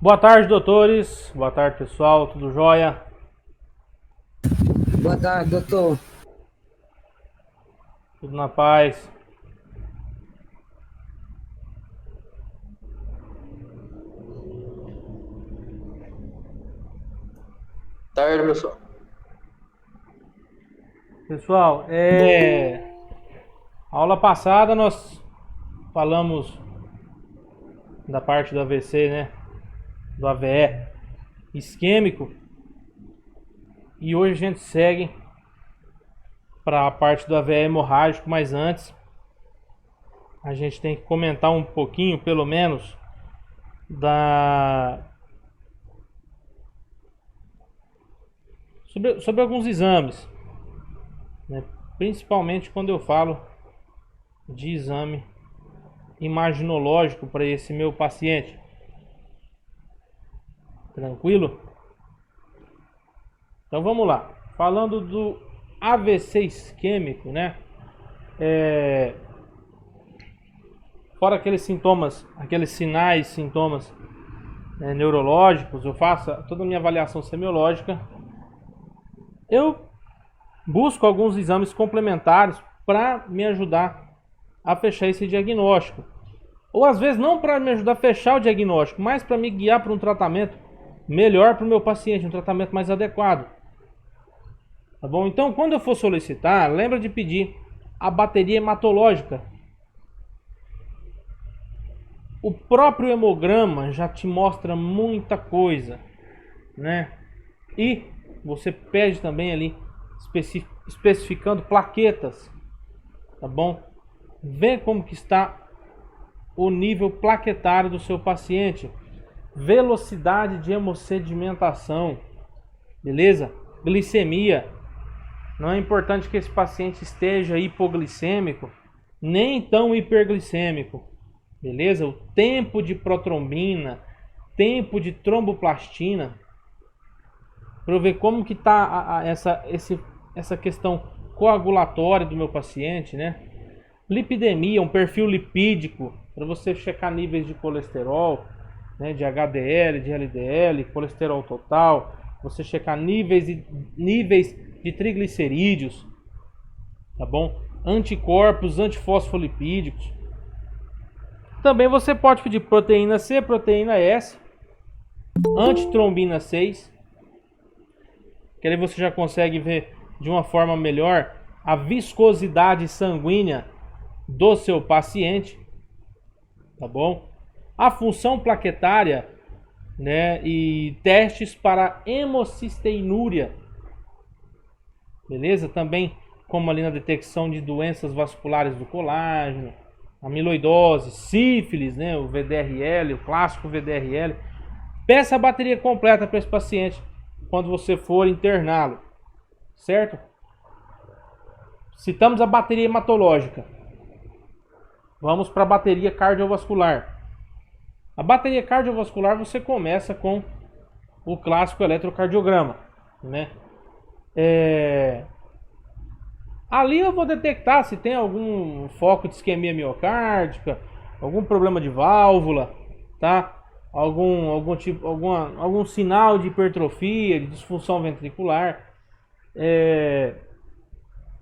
Boa tarde, doutores. Boa tarde, pessoal. Tudo jóia? Boa tarde, doutor. Tudo na paz? Tarde, pessoal. Pessoal, aula passada nós falamos da parte do AVC, né? Do AVE isquêmico. E hoje a gente segue para a parte do AVE hemorrágico, mas antes a gente tem que comentar um pouquinho, pelo menos, da sobre alguns exames, né? Principalmente quando eu falo de exame imaginológico para esse meu paciente. Tranquilo? Então vamos lá. Falando do AVC isquêmico, né? Fora aqueles sintomas, aqueles sinais, sintomas neurológicos, eu faço toda a minha avaliação semiológica. Eu busco alguns exames complementares para me ajudar a fechar esse diagnóstico. Ou às vezes não para me ajudar a fechar o diagnóstico, mas para me guiar para um tratamento melhor para o meu paciente, um tratamento mais adequado. Tá bom? Então, quando eu for solicitar, lembra de pedir a bateria hematológica. O próprio hemograma já te mostra muita coisa, né? E você pede também ali especificando plaquetas, tá bom? Vê como que está o nível plaquetário do seu paciente, velocidade de hemossedimentação, beleza? Glicemia. Não é importante que esse paciente esteja hipoglicêmico, nem tão hiperglicêmico, beleza? O tempo de protrombina, tempo de tromboplastina, para eu ver como que está essa questão coagulatória do meu paciente, né? Lipidemia, um perfil lipídico, para você checar níveis de colesterol, né, de HDL, de LDL, colesterol total, você checar níveis de triglicerídeos, tá bom? Anticorpos, antifosfolipídicos. Também você pode pedir proteína C, proteína S, antitrombina 6, que aí você já consegue ver de uma forma melhor a viscosidade sanguínea do seu paciente, tá bom? A função plaquetária, né, e testes para hemocisteinúria, beleza? Também como ali na detecção de doenças vasculares do colágeno, amiloidose, sífilis, né, o VDRL, o clássico VDRL. Peça a bateria completa para esse paciente quando você for interná-lo, certo? Citamos a bateria hematológica. Vamos para a bateria cardiovascular. A bateria cardiovascular você começa com o clássico eletrocardiograma, né? Ali eu vou detectar se tem algum foco de isquemia miocárdica, algum problema de válvula, tá? Algum sinal de hipertrofia, de disfunção ventricular.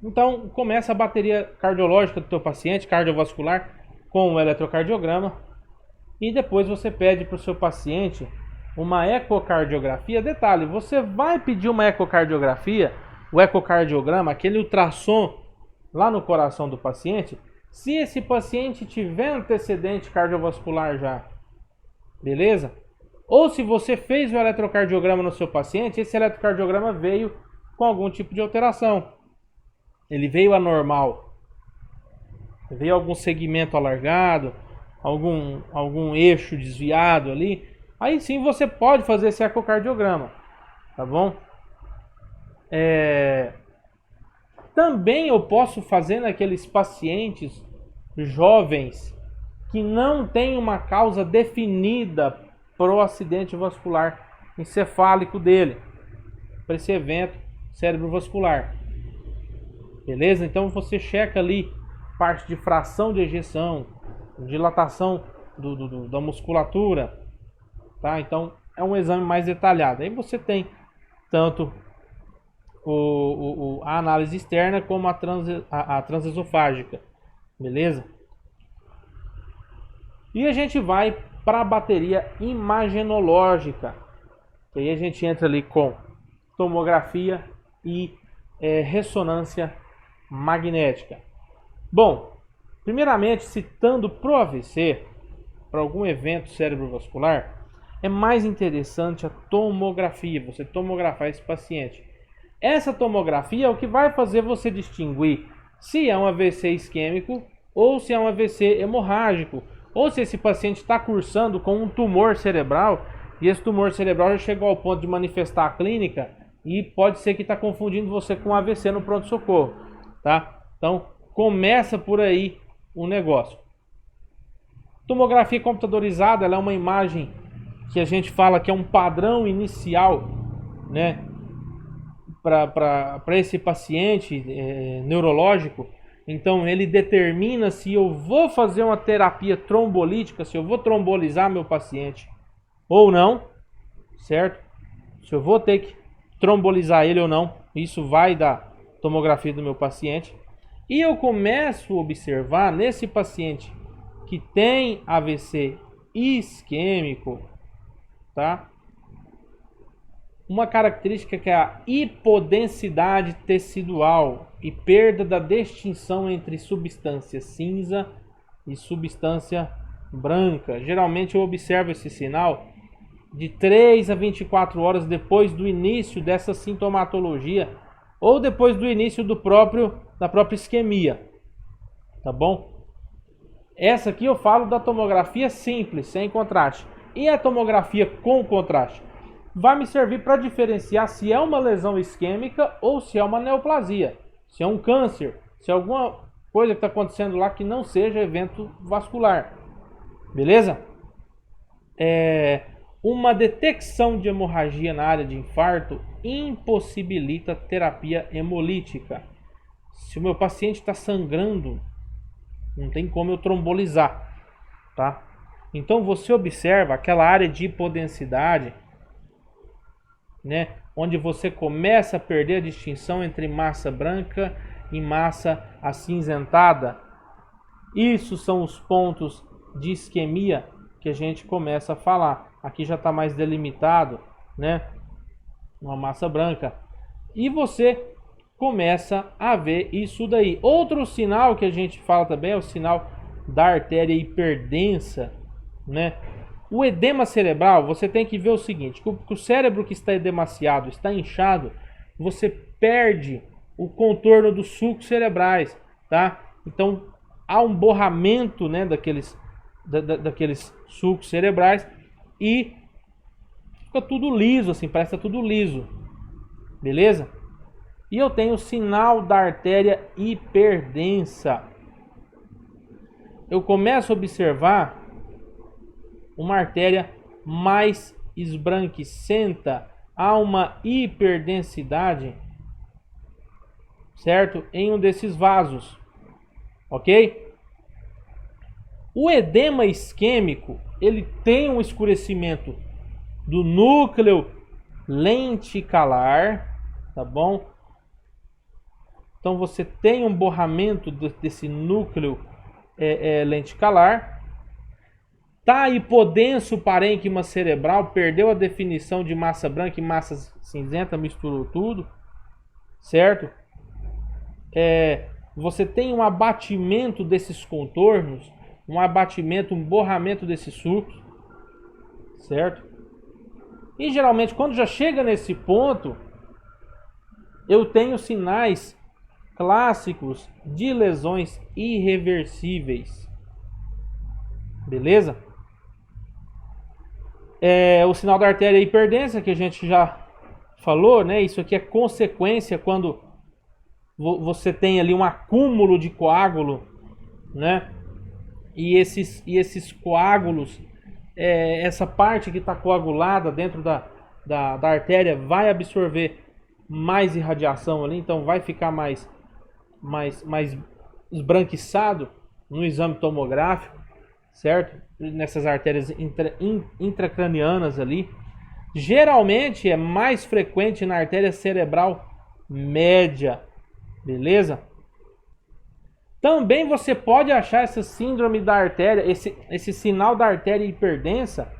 Então começa a bateria cardiológica do teu paciente, cardiovascular, com o eletrocardiograma. E depois você pede para o seu paciente uma ecocardiografia. Detalhe, você vai pedir uma ecocardiografia, o ecocardiograma, aquele ultrassom lá no coração do paciente, se esse paciente tiver antecedente cardiovascular já, beleza? Ou se você fez o eletrocardiograma no seu paciente, esse eletrocardiograma veio com algum tipo de alteração. Ele veio anormal, veio algum segmento alargado, algum eixo desviado ali, aí sim você pode fazer esse ecocardiograma, tá bom? Também eu posso fazer naqueles pacientes jovens que não tem uma causa definida para o acidente vascular encefálico dele, para esse evento cerebrovascular, beleza? Então você checa ali parte de fração de ejeção, dilatação da musculatura, tá? Então é um exame mais detalhado. Aí você tem tanto a análise externa como a transesofágica, beleza? E a gente vai para a bateria imagenológica. E aí a gente entra ali com tomografia e ressonância magnética. Bom, primeiramente, citando pro AVC, para algum evento cerebrovascular, é mais interessante a tomografia, você tomografar esse paciente. Essa tomografia é o que vai fazer você distinguir se é um AVC isquêmico ou se é um AVC hemorrágico, ou se esse paciente está cursando com um tumor cerebral e esse tumor cerebral já chegou ao ponto de manifestar a clínica e pode ser que está confundindo você com AVC no pronto-socorro, tá? Então, começa por aí o negócio. Tomografia computadorizada, ela é uma imagem que a gente fala que é um padrão inicial, né, para esse paciente neurológico. Então ele determina se eu vou fazer uma terapia trombolítica, se eu vou trombolizar meu paciente ou não, certo? Se eu vou ter que trombolizar ele ou não, isso vai da tomografia do meu paciente. E eu começo a observar nesse paciente que tem AVC isquêmico, tá? Uma característica que é a hipodensidade tecidual e perda da distinção entre substância cinza e substância branca. Geralmente eu observo esse sinal de 3 a 24 horas depois do início dessa sintomatologia ou depois do início da própria isquemia, tá bom? Essa aqui eu falo da tomografia simples, sem contraste. E a tomografia com contraste vai me servir para diferenciar se é uma lesão isquêmica ou se é uma neoplasia, se é um câncer, se é alguma coisa que está acontecendo lá que não seja evento vascular, beleza? Uma detecção de hemorragia na área de infarto impossibilita terapia hemolítica. Se o meu paciente está sangrando, não tem como eu trombolizar, tá? Então você observa aquela área de hipodensidade, né, onde você começa a perder a distinção entre massa branca e massa acinzentada. Isso são os pontos de isquemia que a gente começa a falar. Aqui já está mais delimitado, né, uma massa branca. E você começa a ver isso daí. Outro sinal que a gente fala também é o sinal da artéria hiperdensa, né? O edema cerebral, você tem que ver o seguinte, que o cérebro que está edemaciado, está inchado, você perde o contorno dos sulcos cerebrais, tá? Então, há um borramento, né, daqueles sulcos cerebrais e fica tudo liso, assim, parece que tá tudo liso, beleza? E eu tenho o sinal da artéria hiperdensa. Eu começo a observar uma artéria mais esbranquiçenta, há uma hiperdensidade, certo? Em um desses vasos, ok? O edema isquêmico, ele tem um escurecimento do núcleo lenticular, tá bom? Então você tem um borramento desse núcleo lenticular. Tá hipodenso o parênquima cerebral, perdeu a definição de massa branca e massa cinzenta, misturou tudo, certo? Você tem um abatimento desses contornos, um abatimento, um borramento desses sulcos, certo? E geralmente quando já chega nesse ponto, eu tenho sinais clássicos de lesões irreversíveis, beleza? O sinal da artéria hiperdensa, que a gente já falou, né? Isso aqui é consequência quando você tem ali um acúmulo de coágulo, né? E esses coágulos, essa parte que está coagulada dentro da artéria vai absorver mais irradiação ali, então vai ficar mais esbranquiçado no exame tomográfico, certo? Nessas artérias intracranianas ali. Geralmente é mais frequente na artéria cerebral média, beleza? Também você pode achar essa síndrome da artéria, esse sinal da artéria hiperdensa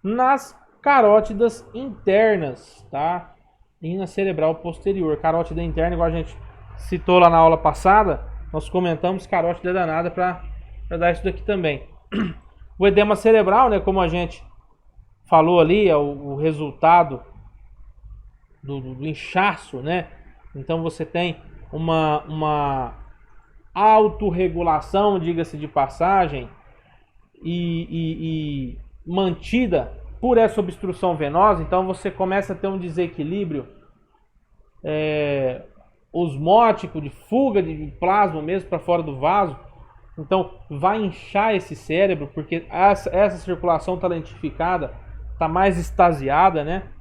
nas carótidas internas, tá? E na cerebral posterior. Carótida interna, igual a gente citou lá na aula passada, nós comentamos carótida danada para dar isso daqui também. O edema cerebral, né, como a gente falou ali, é o resultado do inchaço, né? Então você tem uma autorregulação, diga-se de passagem, e mantida por essa obstrução venosa. Então você começa a ter um desequilíbrio osmótico, de fuga de plasma mesmo para fora do vaso. Então vai inchar esse cérebro, porque essa circulação está lentificada, está mais extasiada, né?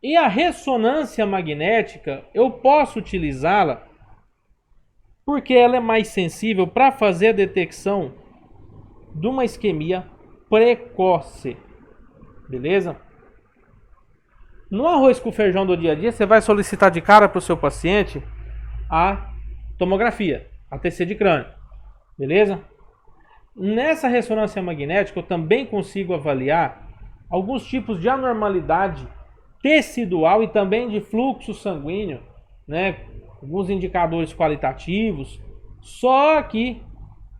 E a ressonância magnética, eu posso utilizá-la porque ela é mais sensível para fazer a detecção de uma isquemia precoce, beleza? No arroz com feijão do dia a dia, você vai solicitar de cara para o seu paciente a tomografia, a TC de crânio, beleza? Nessa ressonância magnética eu também consigo avaliar alguns tipos de anormalidade tecidual e também de fluxo sanguíneo, né? Alguns indicadores qualitativos, só que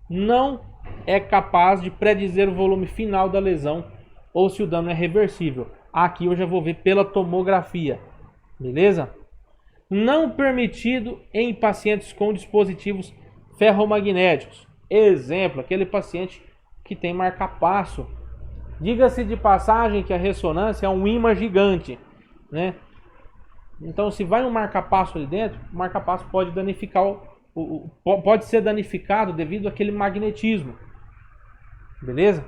não é capaz de predizer o volume final da lesão ou se o dano é reversível. Aqui eu já vou ver pela tomografia, beleza? Não permitido em pacientes com dispositivos ferromagnéticos. Exemplo, aquele paciente que tem marca-passo. Diga-se de passagem que a ressonância é um ímã gigante, né? Então, se vai um marca-passo ali dentro, o marca-passo pode danificar, pode ser danificado devido àquele magnetismo, beleza?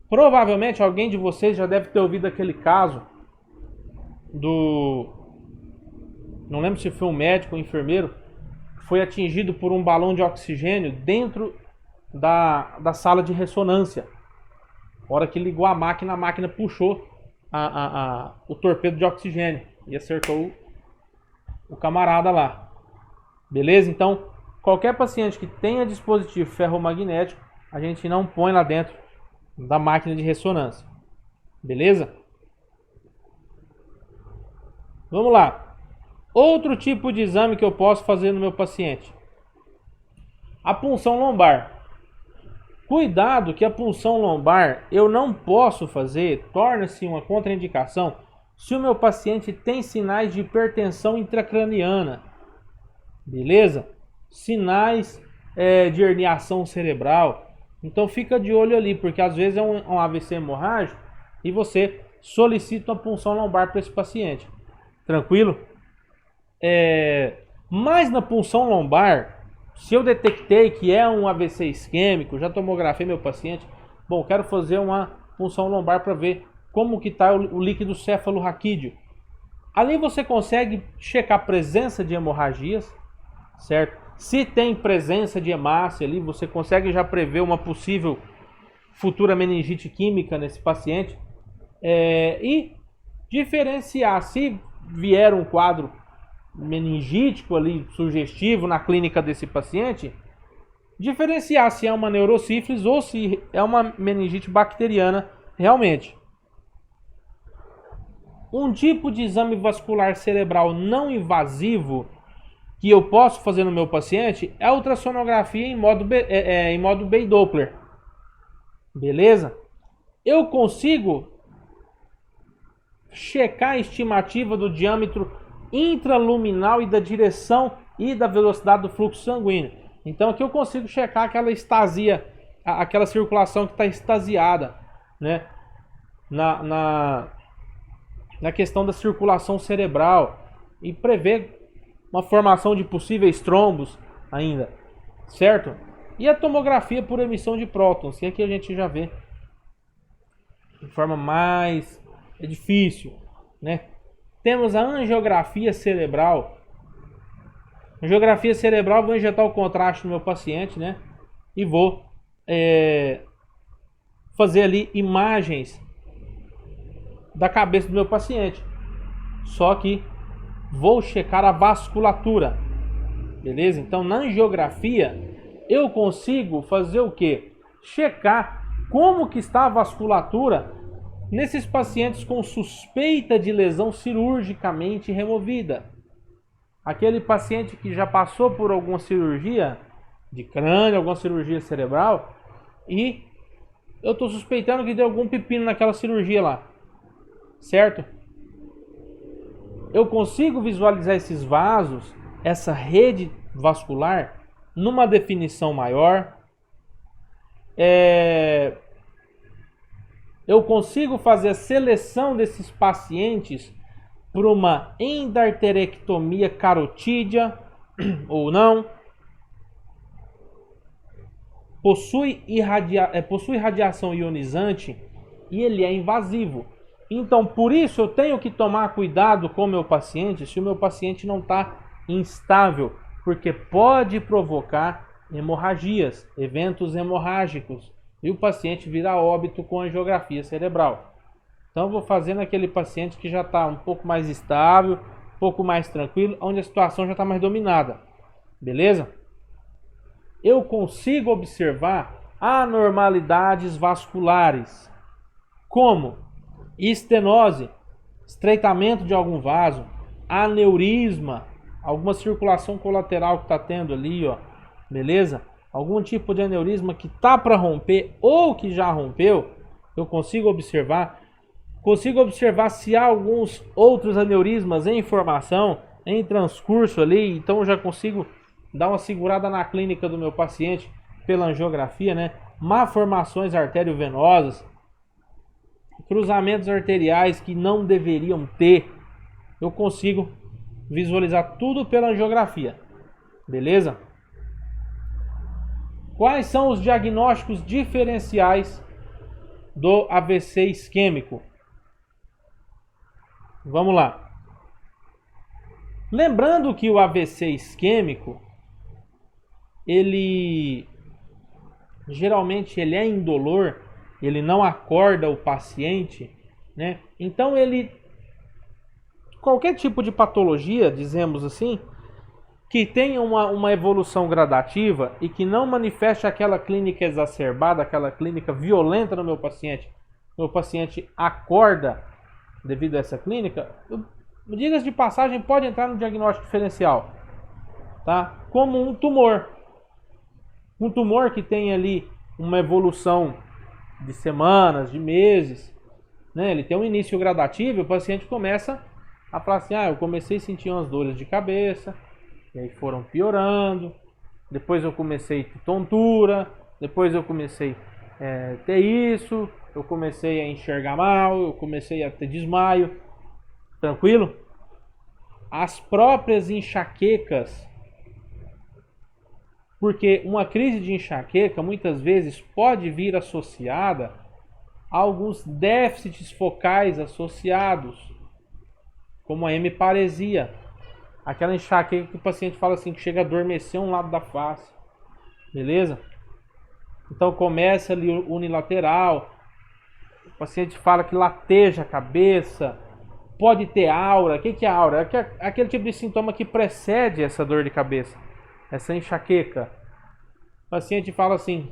Provavelmente alguém de vocês já deve ter ouvido aquele caso não lembro se foi um médico ou um enfermeiro, que foi atingido por um balão de oxigênio dentro da sala de ressonância. A hora que ligou a máquina puxou o torpedo de oxigênio e acertou o camarada lá. Beleza? Então, qualquer paciente que tenha dispositivo ferromagnético, a gente não põe lá dentro da máquina de ressonância. Beleza? Vamos lá. Outro tipo de exame que eu posso fazer no meu paciente: a punção lombar. Cuidado que a punção lombar eu não posso fazer, torna-se uma contraindicação se o meu paciente tem sinais de hipertensão intracraniana, beleza? Sinais de herniação cerebral. Então fica de olho ali, porque às vezes é um AVC hemorrágico e você solicita uma punção lombar para esse paciente. Tranquilo? Mas na punção lombar, se eu detectei que é um AVC isquêmico, já tomografei meu paciente, bom, quero fazer uma punção lombar para ver como que está o líquido céfalo-raquídeo. Ali você consegue checar a presença de hemorragias, certo? Se tem presença de hemácia ali, você consegue já prever uma possível futura meningite química nesse paciente. E diferenciar se vier um quadro meningítico ali, sugestivo na clínica desse paciente, diferenciar se é uma neurosífilis ou se é uma meningite bacteriana realmente. Um tipo de exame vascular cerebral não invasivo que eu posso fazer no meu paciente é a ultrassonografia em modo Bay-Doppler. Beleza? Eu consigo checar a estimativa do diâmetro intraluminal e da direção e da velocidade do fluxo sanguíneo. Então aqui eu consigo checar aquela estasia, aquela circulação que está extasiada, né? Na questão da circulação cerebral e prever uma formação de possíveis trombos ainda, certo? E a tomografia por emissão de prótons, que aqui a gente já vê de forma mais difícil, né? Temos a angiografia cerebral, Angiografia cerebral, vou injetar o contraste no meu paciente, né? E vou fazer ali imagens da cabeça do meu paciente. Só que vou checar a vasculatura, beleza? Então na angiografia eu consigo fazer o quê? Checar como que está a vasculatura nesses pacientes com suspeita de lesão cirurgicamente removida. Aquele paciente que já passou por alguma cirurgia de crânio, alguma cirurgia cerebral, e eu estou suspeitando que deu algum pepino naquela cirurgia lá, certo? Eu consigo visualizar esses vasos, essa rede vascular, numa definição maior. Eu consigo fazer a seleção desses pacientes por uma endarterectomia carotídea ou não. Possui radiação ionizante e ele é invasivo. Então, por isso eu tenho que tomar cuidado com o meu paciente se o meu paciente não está instável, porque pode provocar hemorragias, eventos hemorrágicos, e o paciente vira óbito com angiografia cerebral. Então eu vou fazer naquele paciente que já está um pouco mais estável, um pouco mais tranquilo, onde a situação já está mais dominada. Beleza? Eu consigo observar anormalidades vasculares, como estenose, estreitamento de algum vaso, aneurisma, alguma circulação colateral que está tendo ali, ó, beleza? Algum tipo de aneurisma que está para romper ou que já rompeu, eu consigo observar. Consigo observar se há alguns outros aneurismas em formação, em transcurso ali, então eu já consigo dar uma segurada na clínica do meu paciente pela angiografia, né? Malformações arteriovenosas, cruzamentos arteriais que não deveriam ter, eu consigo visualizar tudo pela angiografia, beleza? Quais são os diagnósticos diferenciais do AVC isquêmico? Vamos lá. Lembrando que o AVC isquêmico, ele geralmente ele é indolor, ele não acorda o paciente, né? Então qualquer tipo de patologia, dizemos assim, que tenha uma evolução gradativa e que não manifeste aquela clínica exacerbada, aquela clínica violenta no meu paciente acorda devido a essa clínica, diga-se de passagem, pode entrar no diagnóstico diferencial, tá? Como um tumor que tem ali uma evolução de semanas, de meses, né? Ele tem um início gradativo, e o paciente começa a falar assim, eu comecei a sentir umas dores de cabeça, e aí foram piorando, depois eu comecei a ter tontura, depois eu comecei a ter isso, eu comecei a enxergar mal, eu comecei a ter desmaio, tranquilo? As próprias enxaquecas, porque uma crise de enxaqueca muitas vezes pode vir associada a alguns déficits focais associados, como a hemiparesia, aquela enxaqueca que o paciente fala assim, que chega a adormecer um lado da face, beleza? Então começa ali unilateral, o paciente fala que lateja a cabeça, pode ter aura. O que é aura? É aquele tipo de sintoma que precede essa dor de cabeça, essa enxaqueca. O paciente fala assim,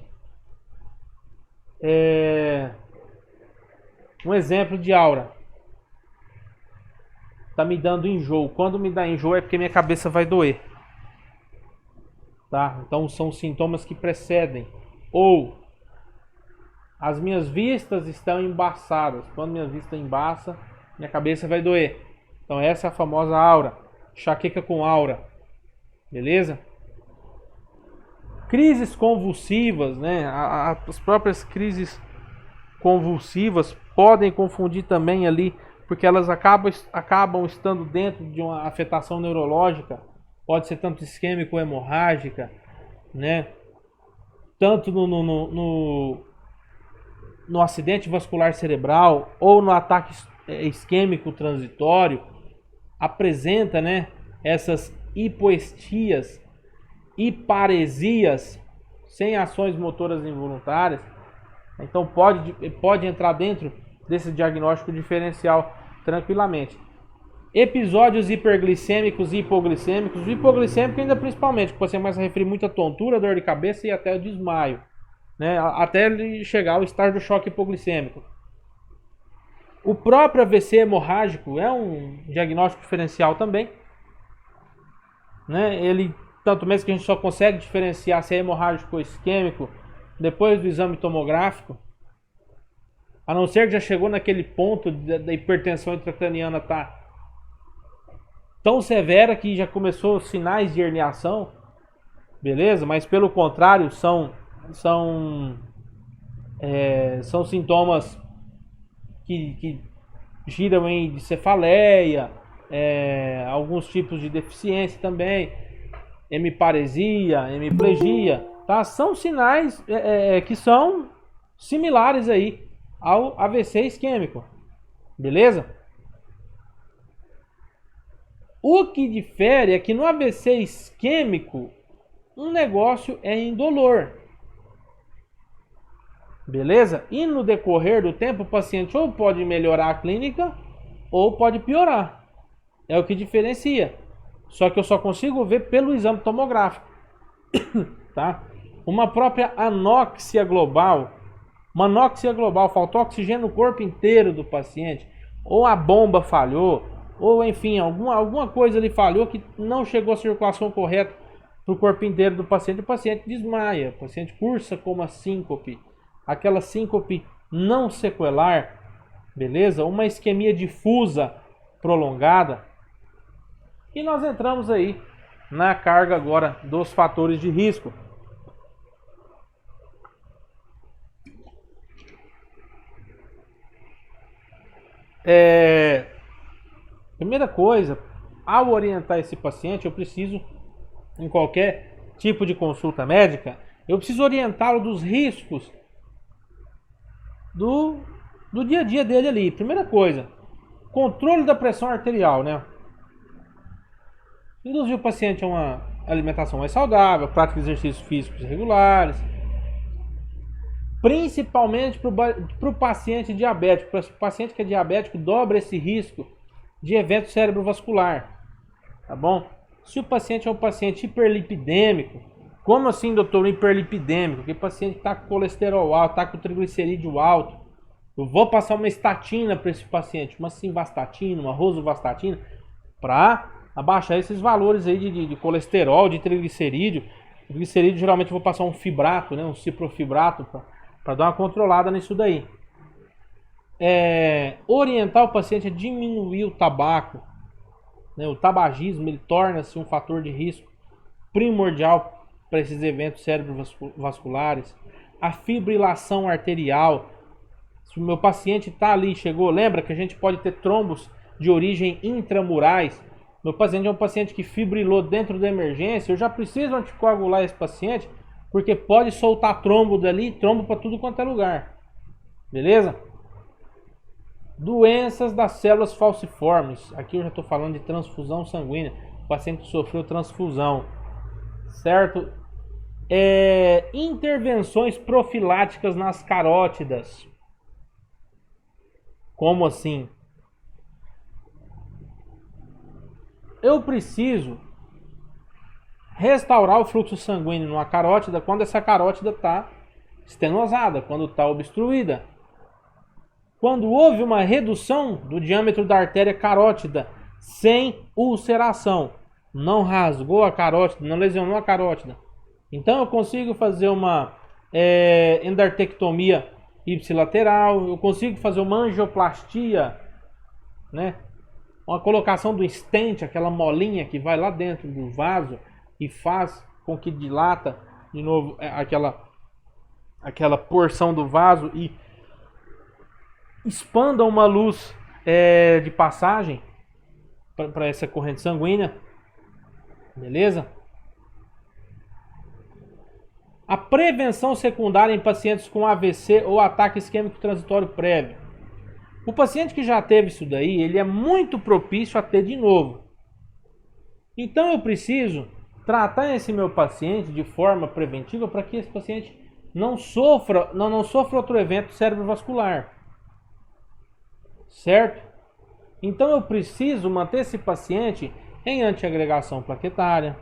um exemplo de aura, tá me dando enjoo. Quando me dá enjoo é porque minha cabeça vai doer, tá? Então são sintomas que precedem. Ou as minhas vistas estão embaçadas. Quando minha vista embaça, minha cabeça vai doer. Então essa é a famosa aura, enxaqueca com aura, beleza? Crises convulsivas, né? As próprias crises convulsivas podem confundir também ali, porque elas acabam estando dentro de uma afetação neurológica, pode ser tanto isquêmica ou hemorrágica, né? Tanto no acidente vascular cerebral ou no ataque isquêmico transitório, apresenta, né, essas hipoestias, hiparesias, sem ações motoras involuntárias. Então pode entrar dentro desse diagnóstico diferencial tranquilamente. Episódios hiperglicêmicos e hipoglicêmicos. O hipoglicêmico ainda principalmente, que você começa a referir muita tontura, dor de cabeça e até o desmaio, né? Até ele chegar ao estágio do choque hipoglicêmico. O próprio AVC hemorrágico é um diagnóstico diferencial também, né? Ele, tanto mesmo que a gente só consegue diferenciar se é hemorrágico ou isquêmico depois do exame tomográfico, a não ser que já chegou naquele ponto da hipertensão intracraniana tá tão severa que já começou sinais de herniação, beleza? Mas pelo contrário, são sintomas que giram em cefaleia, alguns tipos de deficiência também, hemiparesia, hemiplegia, tá? São sinais que são similares aí ao AVC isquêmico, beleza? O que difere é que no AVC isquêmico, um negócio é indolor, beleza? E no decorrer do tempo, o paciente ou pode melhorar a clínica ou pode piorar. É o que diferencia. Só que eu só consigo ver pelo exame tomográfico, tá? Uma própria anóxia global, faltou oxigênio no corpo inteiro do paciente, ou a bomba falhou, ou enfim, alguma coisa ali falhou que não chegou a circulação correta para o corpo inteiro do paciente, o paciente desmaia, o paciente cursa com uma síncope, aquela síncope não sequelar, beleza? Uma isquemia difusa prolongada. E nós entramos aí na carga agora dos fatores de risco. Primeira coisa, ao orientar esse paciente, eu preciso, em qualquer tipo de consulta médica, eu preciso orientá-lo dos riscos do dia a dia dele ali. Primeira coisa, controle da pressão arterial, né? Induzir o paciente a uma alimentação mais saudável, prática de exercícios físicos regulares, principalmente para o paciente diabético. Para o paciente que é diabético, dobra esse risco de evento cerebrovascular, tá bom? Se o paciente é um paciente hiperlipidêmico, como assim, doutor, hiperlipidêmico? Que paciente está com colesterol alto, está com triglicerídeo alto, eu vou passar uma estatina para esse paciente, uma simvastatina, uma rosuvastatina, para abaixar esses valores aí de colesterol, de triglicerídeo. Triglicerídeo, geralmente eu vou passar um fibrato, né, um ciprofibrato, para dar uma controlada nisso daí. Orientar o paciente a diminuir o tabaco, né? O tabagismo ele torna-se um fator de risco primordial para esses eventos cerebrovasculares. A fibrilação arterial, se o meu paciente está ali, chegou, lembra que a gente pode ter trombos de origem intramurais. Meu paciente é um paciente que fibrilou dentro da emergência, eu já preciso anticoagular esse paciente, porque pode soltar trombo dali, trombo para tudo quanto é lugar, beleza? Doenças das células falciformes. Aqui eu já estou falando de transfusão sanguínea. O paciente que sofreu transfusão, certo? Intervenções profiláticas nas carótidas. Como assim? Eu preciso restaurar o fluxo sanguíneo numa carótida quando essa carótida está estenosada, quando está obstruída. Quando houve uma redução do diâmetro da artéria carótida sem ulceração, não rasgou a carótida, não lesionou a carótida, então eu consigo fazer uma endartectomia ipsilateral, eu consigo fazer uma angioplastia, né? Uma colocação do stent, aquela molinha que vai lá dentro do vaso e faz com que dilata de novo aquela porção do vaso e expanda uma luz de passagem para essa corrente sanguínea, beleza? A prevenção secundária em pacientes com AVC ou ataque isquêmico transitório prévio. O paciente que já teve isso daí, ele é muito propício a ter de novo. Então eu preciso tratar esse meu paciente de forma preventiva para que esse paciente não sofra outro evento cerebrovascular. Certo? Então eu preciso manter esse paciente em antiagregação plaquetária.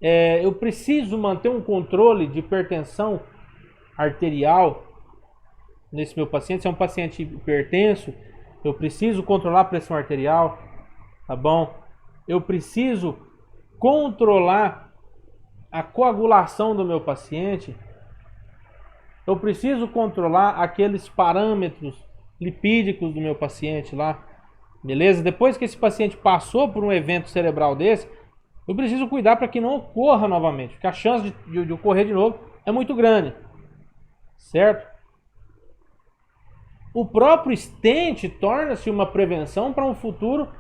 Eu preciso manter um controle de hipertensão arterial nesse meu paciente. Se é um paciente hipertenso, eu preciso controlar a pressão arterial, tá bom? Eu preciso controlar a coagulação do meu paciente. Eu preciso controlar aqueles parâmetros lipídicos do meu paciente lá, beleza? Depois que esse paciente passou por um evento cerebral desse, eu preciso cuidar para que não ocorra novamente, porque a chance de ocorrer de novo é muito grande, certo? O próprio stent torna-se uma prevenção para um futuro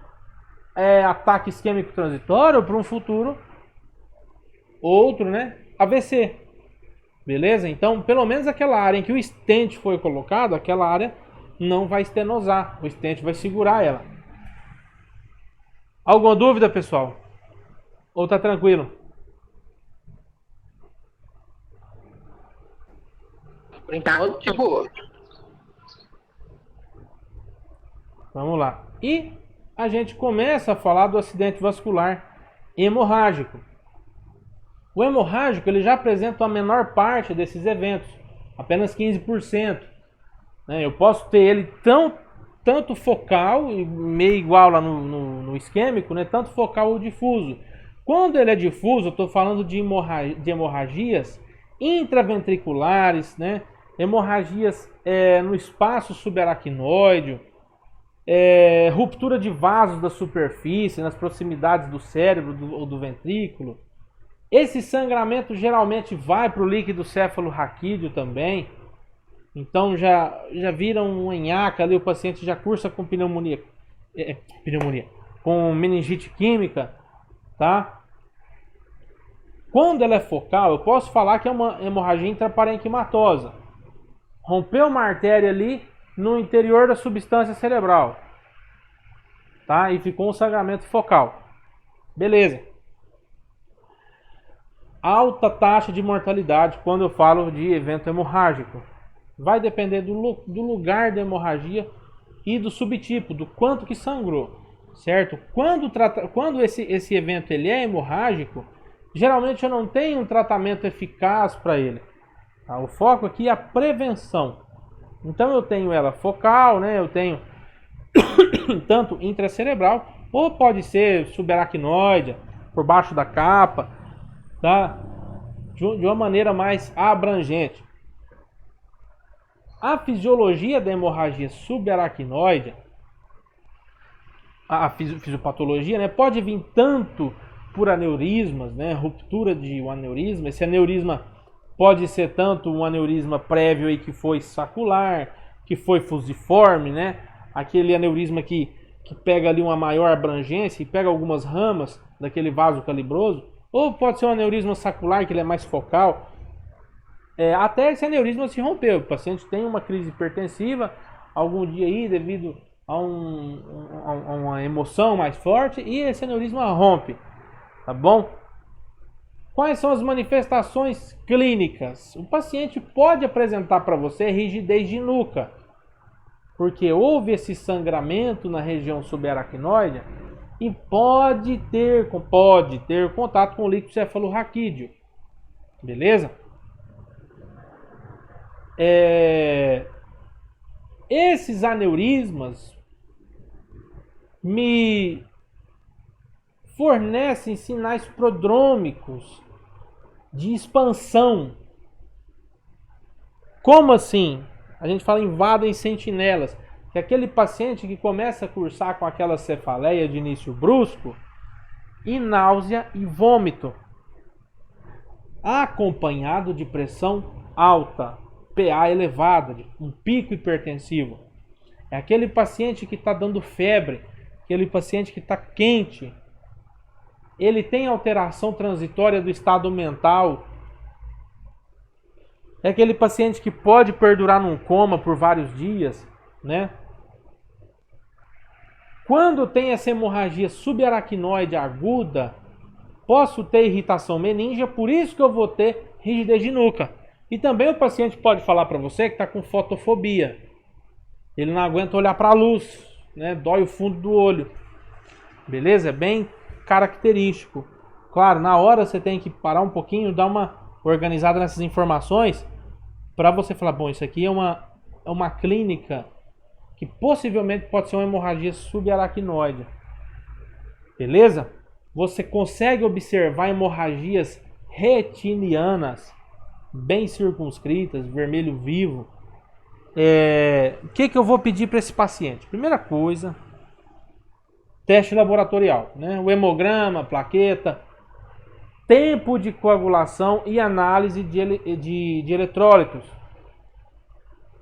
ataque isquêmico transitório, ou para um futuro outro, né? AVC, beleza? Então, pelo menos aquela área em que o stent foi colocado, aquela área não vai estenosar, o stent vai segurar ela. Alguma dúvida, pessoal? Ou tá tranquilo? Por enquanto, de boa. Vamos lá. E a gente começa a falar do acidente vascular hemorrágico. O hemorrágico ele já apresenta a menor parte desses eventos, apenas 15%. Eu posso ter ele tanto focal, meio igual lá no isquêmico, né? Tanto focal ou difuso. Quando ele é difuso, eu estou falando de hemorragias intraventriculares, né? Hemorragias no espaço subaracnoide, ruptura de vasos da superfície, nas proximidades do cérebro ou do ventrículo. Esse sangramento geralmente vai para o líquido céfalo-raquídeo também. Então já viram um nhaca ali, o paciente já cursa com pneumonia, com meningite química, tá? Quando ela é focal, eu posso falar que é uma hemorragia intraparenquimatosa. Rompeu uma artéria ali no interior da substância cerebral, tá? E ficou um sangramento focal. Beleza. Alta taxa de mortalidade quando eu falo de evento hemorrágico. Vai depender do lugar da hemorragia e do subtipo, do quanto que sangrou, certo? Quando esse evento ele é hemorrágico, geralmente eu não tenho um tratamento eficaz para ele. Tá? O foco aqui é a prevenção. Então eu tenho ela focal, né? Eu tenho tanto intracerebral, ou pode ser subaracnoide, por baixo da capa, tá? De uma maneira mais abrangente. A fisiologia da hemorragia subaracnoide, a fisiopatologia, né, pode vir tanto por aneurismas, né, ruptura de um aneurisma. Esse aneurisma pode ser tanto um aneurisma prévio aí que foi sacular, que foi fusiforme, né, aquele aneurisma que pega ali uma maior abrangência e pega algumas ramas daquele vaso calibroso, ou pode ser um aneurisma sacular que ele é mais focal. Até esse aneurisma se rompeu, o paciente tem uma crise hipertensiva algum dia aí devido a uma emoção mais forte e esse aneurisma rompe, tá bom? Quais são as manifestações clínicas? O paciente pode apresentar para você rigidez de nuca, porque houve esse sangramento na região subaracnoide e pode ter contato com o líquido cefalorraquídeo, beleza? Esses aneurismas me fornecem sinais prodrômicos de expansão. Como assim? A gente fala invadem sentinelas, que é aquele paciente que começa a cursar com aquela cefaleia de início brusco e náusea e vômito, acompanhado de pressão alta, PA elevada, um pico hipertensivo. É aquele paciente que está dando febre, aquele paciente que está quente. Ele tem alteração transitória do estado mental. É aquele paciente que pode perdurar num coma por vários dias, né? Quando tem essa hemorragia subaracnoide aguda, posso ter irritação meningea, por isso que eu vou ter rigidez de nuca. E também o paciente pode falar para você que está com fotofobia. Ele não aguenta olhar para a luz, né? Dói o fundo do olho. Beleza? É bem característico. Claro, na hora você tem que parar um pouquinho, dar uma organizada nessas informações para você falar, bom, isso aqui é uma clínica que possivelmente pode ser uma hemorragia subaracnoide. Beleza? Você consegue observar hemorragias retinianas bem circunscritas, vermelho vivo. O que eu vou pedir para esse paciente? Primeira coisa, teste laboratorial, né? O hemograma, plaqueta, tempo de coagulação e análise de eletrólitos.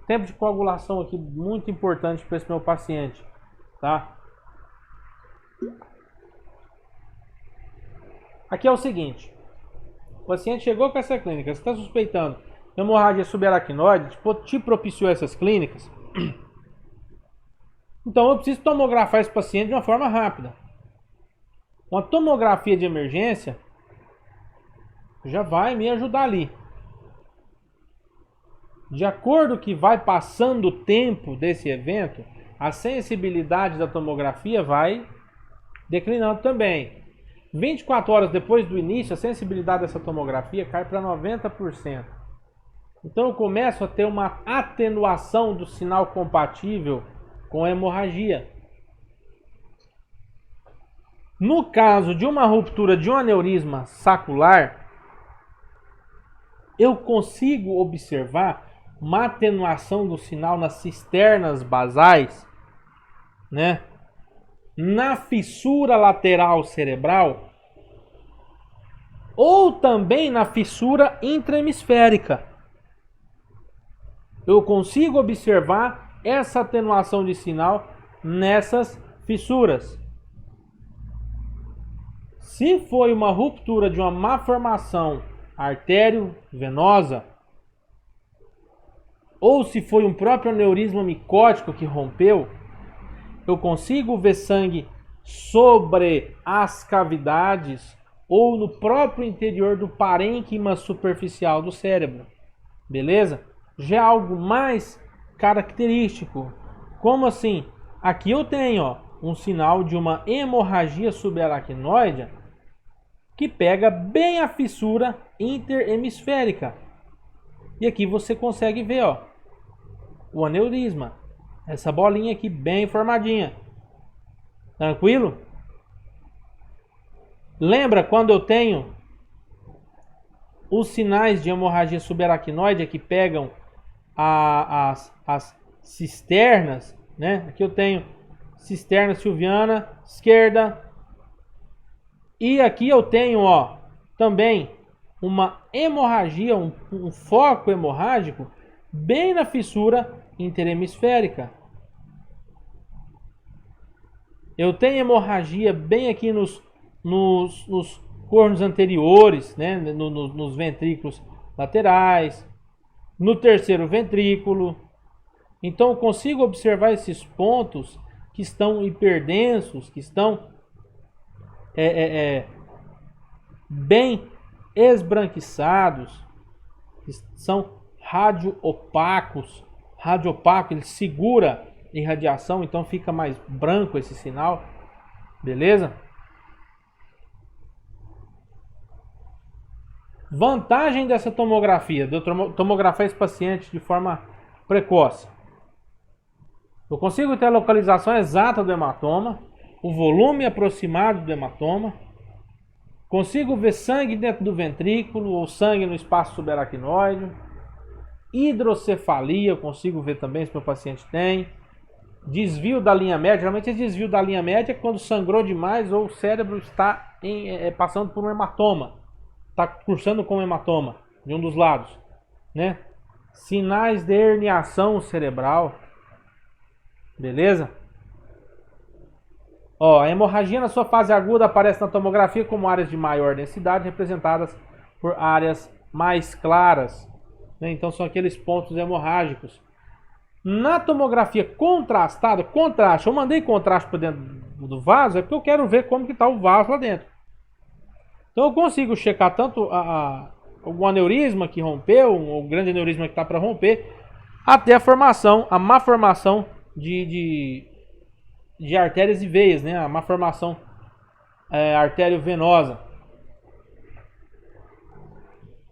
Tempo de coagulação aqui muito importante para esse meu paciente, tá? Aqui é o seguinte, o paciente chegou com essa clínica, você está suspeitando hemorragia subaracnoide, te propiciou essas clínicas, então eu preciso tomografar esse paciente de uma forma rápida. Uma tomografia de emergência já vai me ajudar ali. De acordo que vai passando o tempo desse evento, a sensibilidade da tomografia vai declinando também. 24 horas depois do início, a sensibilidade dessa tomografia cai para 90%. Então eu começo a ter uma atenuação do sinal compatível com a hemorragia. No caso de uma ruptura de um aneurisma sacular, eu consigo observar uma atenuação do sinal nas cisternas basais, né? Na fissura lateral cerebral ou também na fissura intrahemisférica. Eu consigo observar essa atenuação de sinal nessas fissuras. Se foi uma ruptura de uma malformação artério-venosa, ou se foi um próprio aneurisma micótico que rompeu, eu consigo ver sangue sobre as cavidades ou no próprio interior do parênquima superficial do cérebro. Beleza? Já é algo mais característico. Como assim? Aqui eu tenho um sinal de uma hemorragia subaracnoide que pega bem a fissura interhemisférica. E aqui você consegue ver o aneurisma. Essa bolinha aqui bem formadinha. Tranquilo? Lembra quando eu tenho os sinais de hemorragia subaracnoide que pegam as cisternas, né? Aqui eu tenho cisterna silviana esquerda. E aqui eu tenho também uma hemorragia, um foco hemorrágico bem na fissura interhemisférica. Eu tenho hemorragia bem aqui nos cornos anteriores, né? Nos ventrículos laterais, no terceiro ventrículo. Então eu consigo observar esses pontos que estão hiperdensos, que estão bem esbranquiçados, que são radioopacos. Radiopaco, ele segura irradiação, então fica mais branco esse sinal. Beleza? Vantagem dessa tomografia, de eu tomografar esse paciente de forma precoce. Eu consigo ter a localização exata do hematoma, o volume aproximado do hematoma, consigo ver sangue dentro do ventrículo ou sangue no espaço subaracnoide, hidrocefalia, eu consigo ver também se meu paciente tem, desvio da linha média. Geralmente esse desvio da linha média é quando sangrou demais ou o cérebro está passando por um hematoma, está cursando com um hematoma de um dos lados, né? Sinais de herniação cerebral, beleza? A hemorragia na sua fase aguda aparece na tomografia como áreas de maior densidade representadas por áreas mais claras, né? Então são aqueles pontos hemorrágicos. Na tomografia contrastada, contraste, eu mandei contraste para dentro do vaso, é porque eu quero ver como que está o vaso lá dentro. Então eu consigo checar tanto o aneurisma que rompeu, o grande aneurisma que está para romper, até a má formação de artérias e veias, né? A má formação artério-venosa.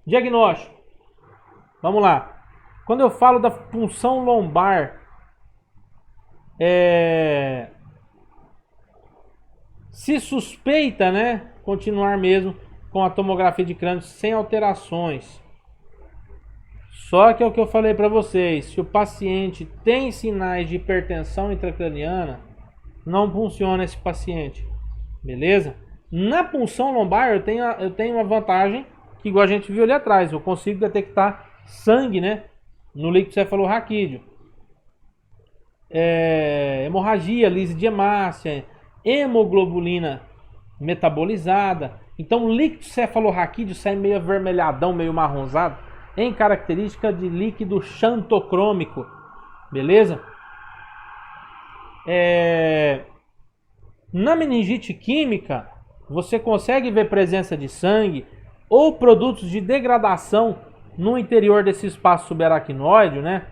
Diagnóstico. Vamos lá. Quando eu falo da punção lombar, se suspeita, né? Continuar mesmo com a tomografia de crânio sem alterações. Só que é o que eu falei para vocês, se o paciente tem sinais de hipertensão intracraniana, não funciona esse paciente, beleza? Na punção lombar eu tenho uma vantagem que, igual a gente viu ali atrás, eu consigo detectar sangue, né, no líquido cefalorraquídeo, hemorragia, lise de hemácia, hemoglobulina metabolizada. Então o líquido cefalorraquídeo sai meio avermelhadão, meio marronzado, em característica de líquido xantocrômico, beleza? Na meningite química, você consegue ver presença de sangue ou produtos de degradação no interior desse espaço subaracnoide, né?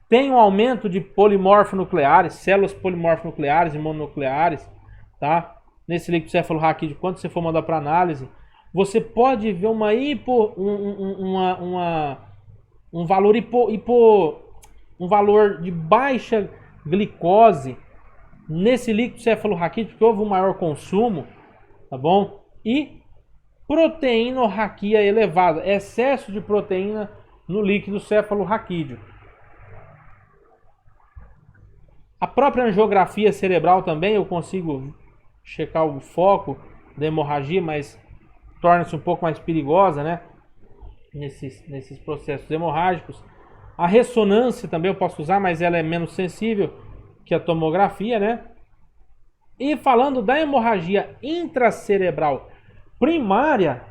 Tem um aumento de polimorfonucleares, células polimorfonucleares e mononucleares, tá? Nesse líquido cefalorraquídeo, quando você for mandar para análise, você pode ver um valor de baixa glicose nesse líquido cefalorraquídeo, porque houve um maior consumo, tá bom? E proteinorraquia elevada, excesso de proteína no líquido cefalorraquídeo. A própria angiografia cerebral também eu consigo checar o foco da hemorragia, mas torna-se um pouco mais perigosa, né? Nesses processos hemorrágicos. A ressonância também eu posso usar, mas ela é menos sensível que a tomografia, né? E falando da hemorragia intracerebral primária,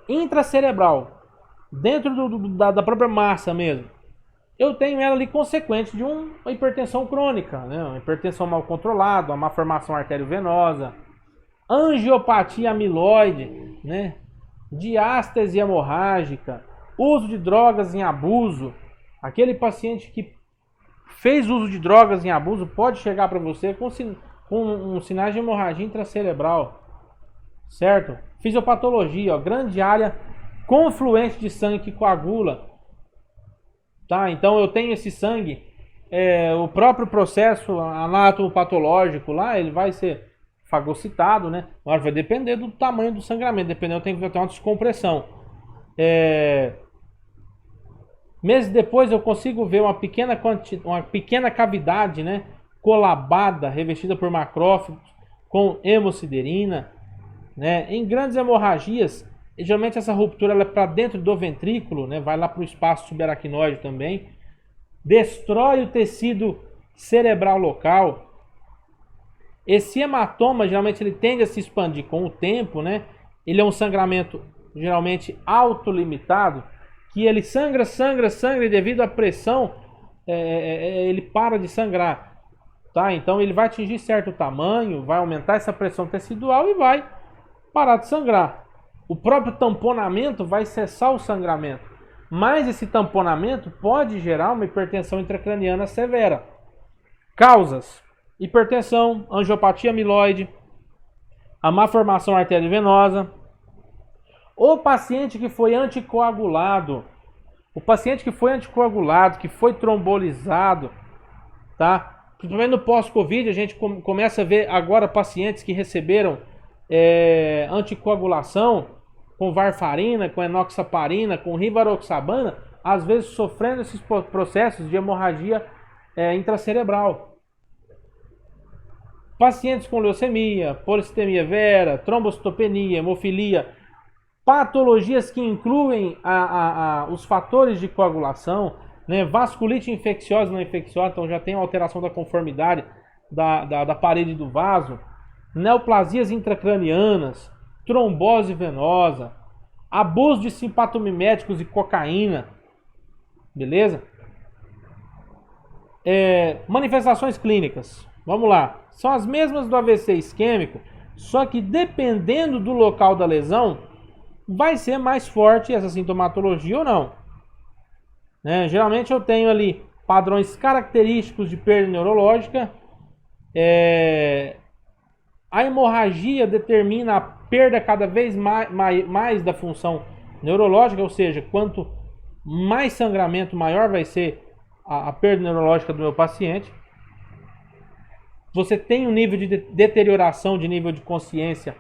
intracerebral, dentro da própria massa mesmo, eu tenho ela ali consequente de uma hipertensão crônica, né? Uma hipertensão mal controlada, uma má formação arteriovenosa, angiopatia amiloide, né? Diástase hemorrágica, uso de drogas em abuso. Aquele paciente que fez uso de drogas em abuso pode chegar para você com sinais de hemorragia intracerebral, certo? Fisiopatologia, ó, grande área confluente de sangue que coagula, tá? Então eu tenho esse sangue, o próprio processo anatomopatológico lá, ele vai ser fagocitado, né? Mas vai depender do tamanho do sangramento, dependendo, tem que ter uma descompressão. Meses depois eu consigo ver uma pequena cavidade, né, colabada, revestida por macrófagos com hemosiderina, né? Em grandes hemorragias, geralmente essa ruptura ela é para dentro do ventrículo, né? Vai lá para o espaço subaracnoide também, destrói o tecido cerebral local. Esse hematoma geralmente ele tende a se expandir com o tempo, né? Ele é um sangramento geralmente autolimitado, que ele sangra e devido à pressão ele para de sangrar, tá? Então ele vai atingir certo tamanho, vai aumentar essa pressão tecidual e vai parar de sangrar. O próprio tamponamento vai cessar o sangramento, mas esse tamponamento pode gerar uma hipertensão intracraniana severa. Causas: hipertensão, angiopatia amiloide, a má formação arteriovenosa. O paciente que foi anticoagulado, que foi trombolizado, tá? Principalmente no pós-Covid, a gente começa a ver agora pacientes que receberam anticoagulação com varfarina, com enoxaparina, com rivaroxabana, às vezes sofrendo esses processos de hemorragia intracerebral. Pacientes com leucemia, policitemia vera, trombocitopenia, hemofilia, patologias que incluem os fatores de coagulação, né? Vasculite infecciosa e não infecciosa, então já tem alteração da conformidade da parede do vaso, neoplasias intracranianas, trombose venosa, abuso de simpatomiméticos e cocaína, beleza? Manifestações clínicas. Vamos lá. São as mesmas do AVC isquêmico, só que dependendo do local da lesão, vai ser mais forte essa sintomatologia ou não. Né? Geralmente eu tenho ali padrões característicos de perda neurológica. A hemorragia determina a perda cada vez mais da função neurológica, ou seja, quanto mais sangramento, maior vai ser a perda neurológica do meu paciente. Você tem um nível de deterioração de nível de consciência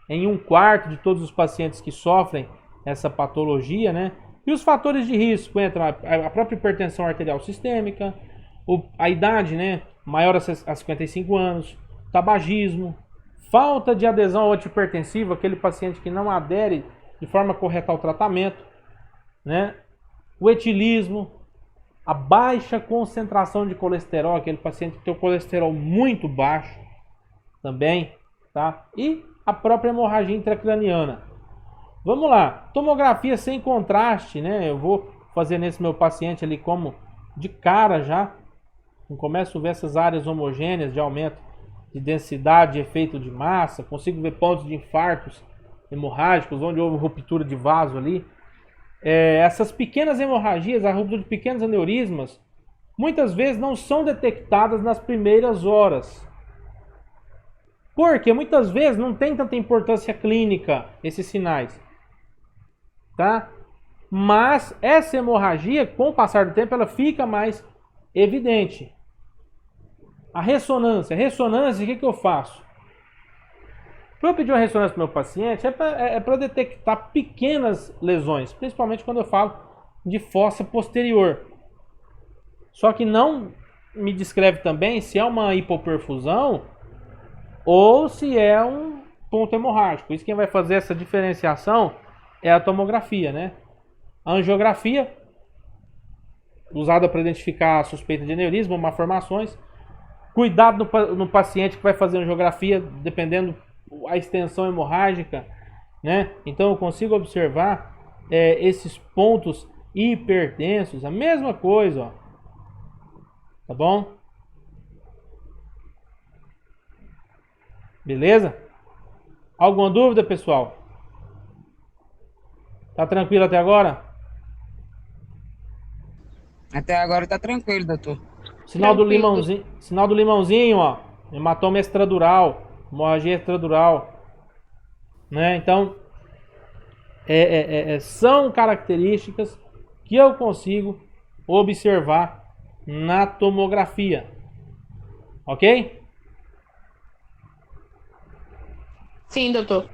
em 1/4 de todos os pacientes que sofrem essa patologia, né? E os fatores de risco entram a própria hipertensão arterial sistêmica, a idade, né, maior a 55 anos, tabagismo, falta de adesão ao antihipertensivo, aquele paciente que não adere de forma correta ao tratamento, né? O etilismo, a baixa concentração de colesterol, aquele paciente que tem o colesterol muito baixo também, tá? E a própria hemorragia intracraniana. Vamos lá, tomografia sem contraste, né? Eu vou fazer nesse meu paciente ali como de cara já. Eu começo a ver essas áreas homogêneas de aumento de densidade, de efeito de massa, consigo ver pontos de infartos hemorrágicos, onde houve ruptura de vaso ali. Essas pequenas hemorragias, a ruptura de pequenos aneurismas, muitas vezes não são detectadas nas primeiras horas. Porque muitas vezes não tem tanta importância clínica esses sinais. Tá? Mas essa hemorragia, com o passar do tempo, ela fica mais evidente. A ressonância. O que eu faço? Para eu pedir uma ressonância para o meu paciente, é para detectar pequenas lesões, principalmente quando eu falo de fossa posterior. Só que não me descreve também se é uma hipoperfusão ou se é um ponto hemorrágico. Isso quem vai fazer essa diferenciação é a tomografia, né? A angiografia, usada para identificar a suspeita de aneurisma ou malformações. Cuidado no paciente que vai fazer angiografia, dependendo a extensão hemorrágica, né? Então eu consigo observar esses pontos hipertensos, a mesma coisa, ó. Tá bom? Beleza? Alguma dúvida, pessoal? Tá tranquilo até agora? Até agora tá tranquilo, doutor. Sinal do limãozinho, ó. Hematoma extradural, hemorragia extradural, né? Então, são características que eu consigo observar na tomografia, ok? Sim, doutor.